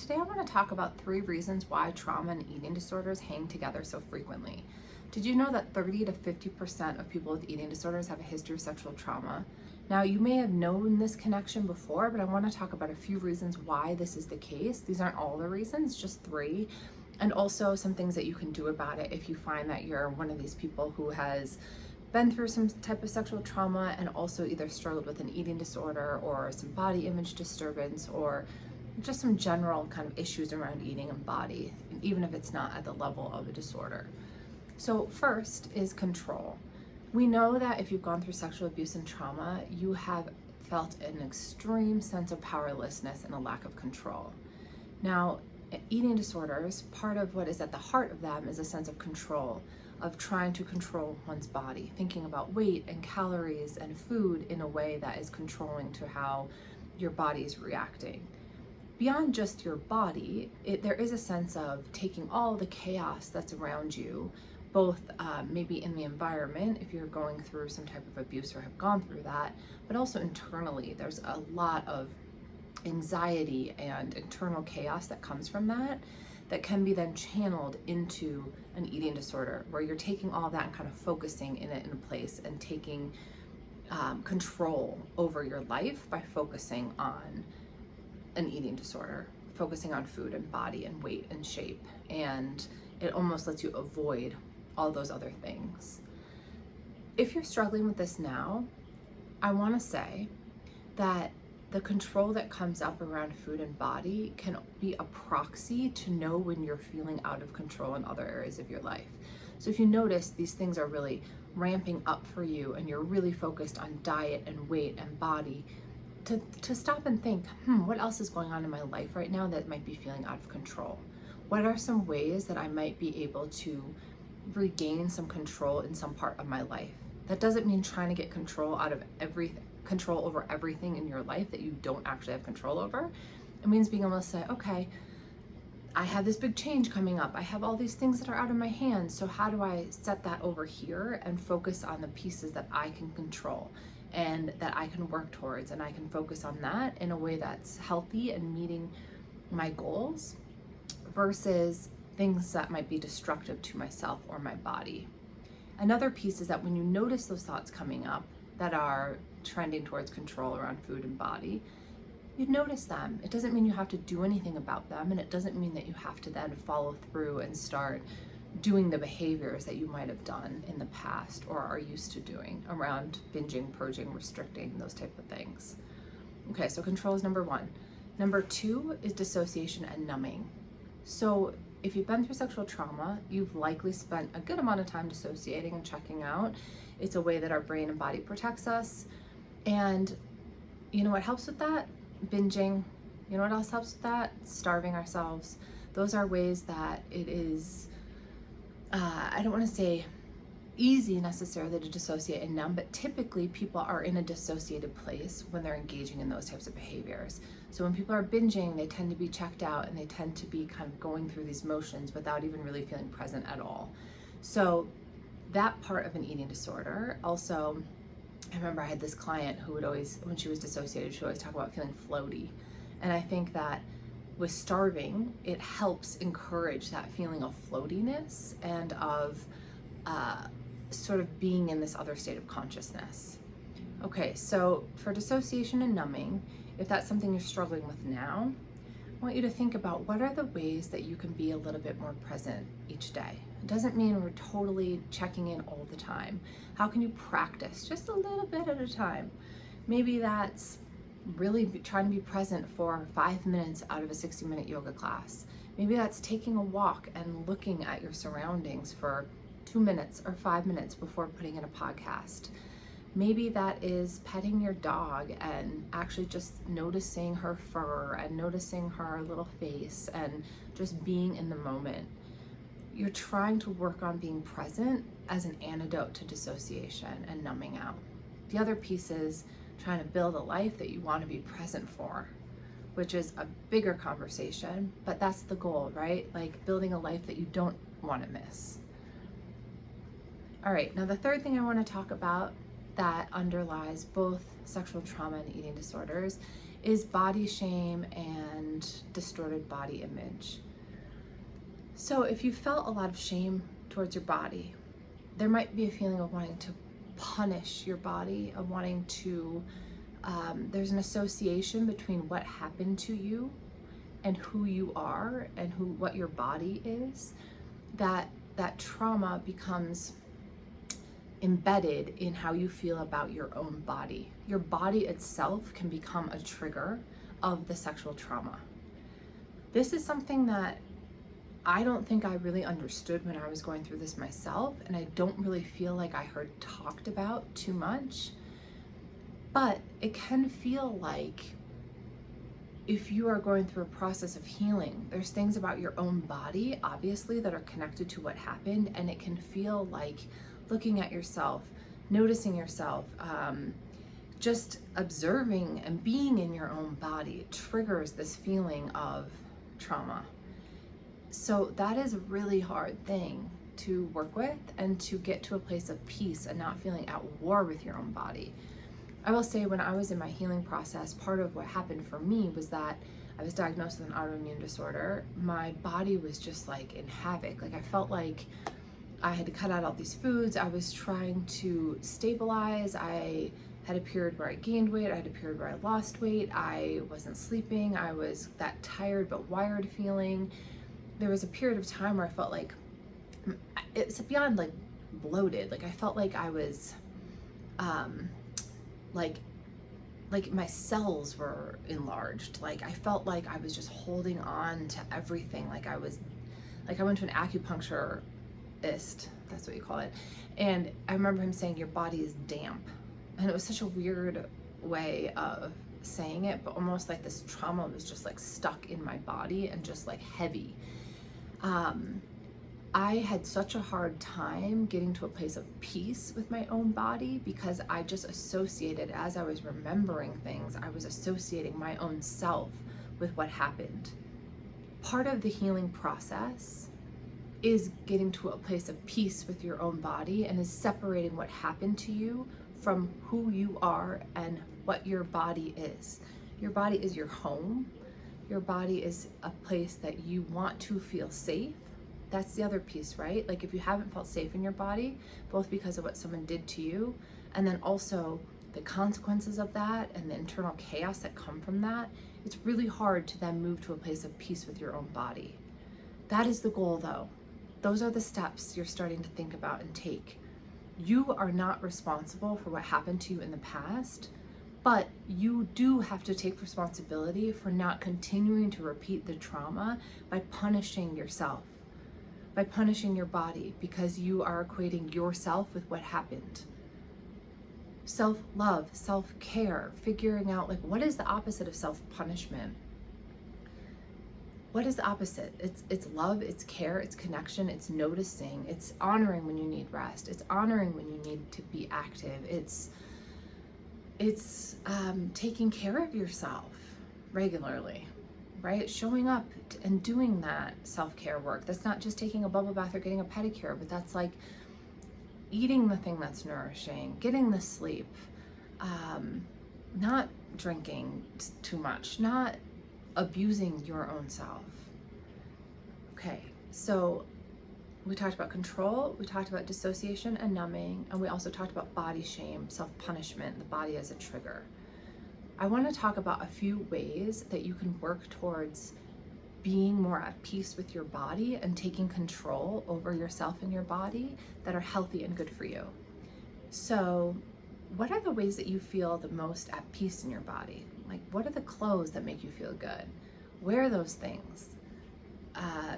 today I want to talk about 3 reasons why trauma and eating disorders hang together so frequently. Did you know that 30 to 50% of people with eating disorders have a history of sexual trauma? Now, you may have known this connection before, but I want to talk about a few reasons why this is the case. These aren't all the reasons, just 3. And also some things that you can do about it if you find that you're one of these people who has been through some type of sexual trauma and also either struggled with an eating disorder or some body image disturbance or just some general kind of issues around eating and body, even if it's not at the level of a disorder. So first is control. We know that if you've gone through sexual abuse and trauma, you have felt an extreme sense of powerlessness and a lack of control. Now, eating disorders, part of what is at the heart of them is a sense of control, of trying to control one's body, thinking about weight and calories and food in a way that is controlling to how your body is reacting. Beyond just your body, there is a sense of taking all the chaos that's around you, both maybe in the environment, if you're going through some type of abuse or have gone through that, but also internally. There's a lot of anxiety and internal chaos that comes from that can be then channeled into an eating disorder, where you're taking all of that and kind of focusing in it in a place and taking control over your life by focusing on an eating disorder, focusing on food and body and weight and shape, and it almost lets you avoid all those other things. If you're struggling with this now, I want to say that the control that comes up around food and body can be a proxy to know when you're feeling out of control in other areas of your life. So if you notice these things are really ramping up for you and you're really focused on diet and weight and body, to stop and think, what else is going on in my life right now that might be feeling out of control? What are some ways that I might be able to regain some control in some part of my life? That doesn't mean trying to get control over everything in your life that you don't actually have control over. It means being able to say, okay, I have this big change coming up. I have all these things that are out of my hands. So how do I set that over here and focus on the pieces that I can control and that I can work towards, and I can focus on that in a way that's healthy and meeting my goals versus things that might be destructive to myself or my body. Another piece is that when you notice those thoughts coming up that are trending towards control around food and body, you notice them. It doesn't mean you have to do anything about them, and it doesn't mean that you have to then follow through and start doing the behaviors that you might have done in the past or are used to doing around binging, purging, restricting, those type of things. Okay, so control is number 1. Number 2 is dissociation and numbing. So if you've been through sexual trauma, you've likely spent a good amount of time dissociating and checking out. It's a way that our brain and body protects us. And you know what helps with that? Binging. You know what else helps with that? Starving ourselves. Those are ways that it is, I don't want to say easy necessarily to dissociate and numb, but typically people are in a dissociated place when they're engaging in those types of behaviors. So when people are binging, they tend to be checked out and they tend to be kind of going through these motions without even really feeling present at all. So that part of an eating disorder also, I remember I had this client who would always, when she was dissociated, she would always talk about feeling floaty. And I think that with starving, it helps encourage that feeling of floatiness and of sort of being in this other state of consciousness. Okay, so for dissociation and numbing, if that's something you're struggling with now, I want you to think about what are the ways that you can be a little bit more present each day. It doesn't mean we're totally checking in all the time. How can you practice just a little bit at a time? Maybe that's really trying to be present for 5 minutes out of a 60-minute yoga class. Maybe that's taking a walk and looking at your surroundings for 2 minutes or 5 minutes before putting in a podcast. Maybe that is petting your dog and actually just noticing her fur and noticing her little face and just being in the moment. You're trying to work on being present as an antidote to dissociation and numbing out. The other piece is trying to build a life that you want to be present for, which is a bigger conversation, but that's the goal, right? Like building a life that you don't want to miss. All right, now the third thing I want to talk about that underlies both sexual trauma and eating disorders is body shame and distorted body image. So if you felt a lot of shame towards your body, there might be a feeling of wanting to punish your body, of wanting to, there's an association between what happened to you and who you are and what your body is, that trauma becomes embedded in how you feel about your own body. Your body itself can become a trigger of the sexual trauma. This is something that I don't think I really understood when I was going through this myself, and I don't really feel like I heard talked about too much. But it can feel like if you are going through a process of healing, there's things about your own body, obviously, that are connected to what happened, and it can feel like looking at yourself, noticing yourself, just observing and being in your own body triggers this feeling of trauma. So that is a really hard thing to work with and to get to a place of peace and not feeling at war with your own body. I will say, when I was in my healing process, part of what happened for me was that I was diagnosed with an autoimmune disorder. My body was just like in havoc. Like I felt like I had to cut out all these foods. I was trying to stabilize. I had a period where I gained weight. I had a period where I lost weight. I wasn't sleeping. I was that tired but wired feeling. There was a period of time where I felt like, it's beyond like bloated. Like I felt like I was, like my cells were enlarged. Like I felt like I was just holding on to everything. Like I went to an acupuncturist, that's what you call it. And I remember him saying, your body is damp. And it was such a weird way of saying it, but almost like this trauma was just like stuck in my body and just like heavy. I had such a hard time getting to a place of peace with my own body because I just associated, as I was remembering things, I was associating my own self with what happened. Part of the healing process is getting to a place of peace with your own body and is separating what happened to you from who you are and what your body is. Your body is your home. Your body is a place that you want to feel safe. That's the other piece, right? Like if you haven't felt safe in your body, both because of what someone did to you, and then also the consequences of that and the internal chaos that come from that, it's really hard to then move to a place of peace with your own body. That is the goal though. Those are the steps you're starting to think about and take. You are not responsible for what happened to you in the past, but you do have to take responsibility for not continuing to repeat the trauma by punishing yourself, by punishing your body, because you are equating yourself with what happened. Self-love, self-care, figuring out like what is the opposite of self-punishment? What is the opposite? It's love, it's care, it's connection, it's noticing, it's honoring when you need rest, it's honoring when you need to be active, it's taking care of yourself regularly, right? Showing up and doing that self-care work. That's not just taking a bubble bath or getting a pedicure, but that's like eating the thing that's nourishing, getting the sleep, not drinking too much, not abusing your own self. Okay, so we talked about control, we talked about dissociation and numbing, and we also talked about body shame, self-punishment, the body as a trigger. I want to talk about a few ways that you can work towards being more at peace with your body and taking control over yourself and your body that are healthy and good for you. So what are the ways that you feel the most at peace in your body? Like, what are the clothes that make you feel good? Wear those things.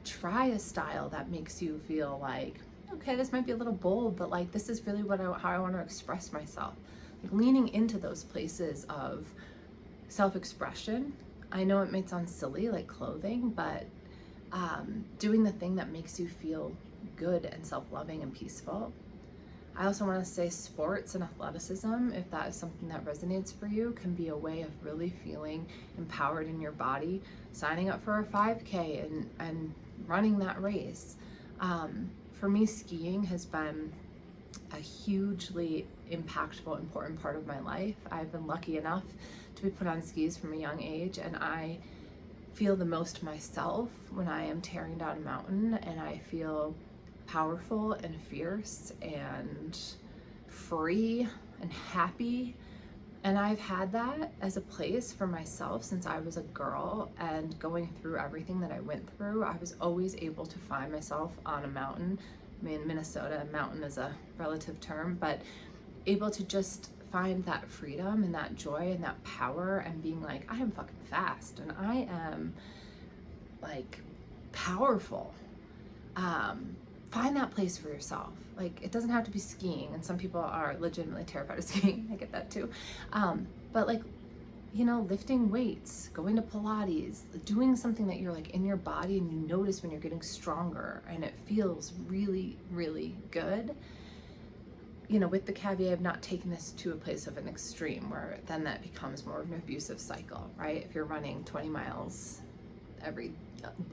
Try a style that makes you feel like, okay, this might be a little bold, but like this is really how I want to express myself. Like leaning into those places of self-expression. I know it might sound silly, like clothing, but doing the thing that makes you feel good and self-loving and peaceful. I also want to say sports and athleticism, if that is something that resonates for you, can be a way of really feeling empowered in your body. Signing up for a 5K and running that race. For me, skiing has been a hugely impactful, important part of my life. I've been lucky enough to be put on skis from a young age, and I feel the most myself when I am tearing down a mountain, and I feel powerful and fierce and free and happy. And I've had that as a place for myself since I was a girl, and going through everything that I went through, I was always able to find myself on a mountain. I mean, Minnesota, mountain is a relative term, but able to just find that freedom and that joy and that power, and being like, I am fucking fast and I am like powerful. Find that place for yourself. Like, it doesn't have to be skiing, and some people are legitimately terrified of skiing. I get that too. But like, you know, lifting weights, going to Pilates, doing something that you're like in your body and you notice when you're getting stronger and it feels really, really good. You know, with the caveat of not taking this to a place of an extreme where then that becomes more of an abusive cycle, right? If you're running 20 miles every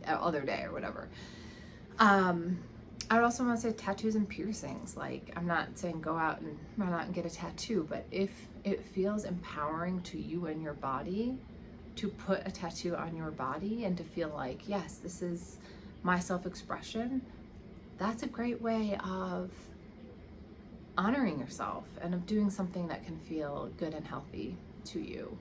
other day or whatever. I would also want to say tattoos and piercings. Like, I'm not saying go out and run out and get a tattoo, but if it feels empowering to you and your body to put a tattoo on your body and to feel like, yes, this is my self-expression, that's a great way of honoring yourself and of doing something that can feel good and healthy to you.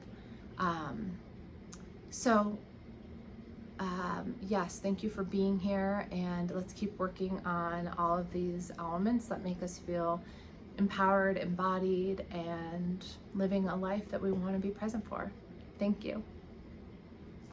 Yes, thank you for being here, and let's keep working on all of these elements that make us feel empowered, embodied, and living a life that we want to be present for. Thank you.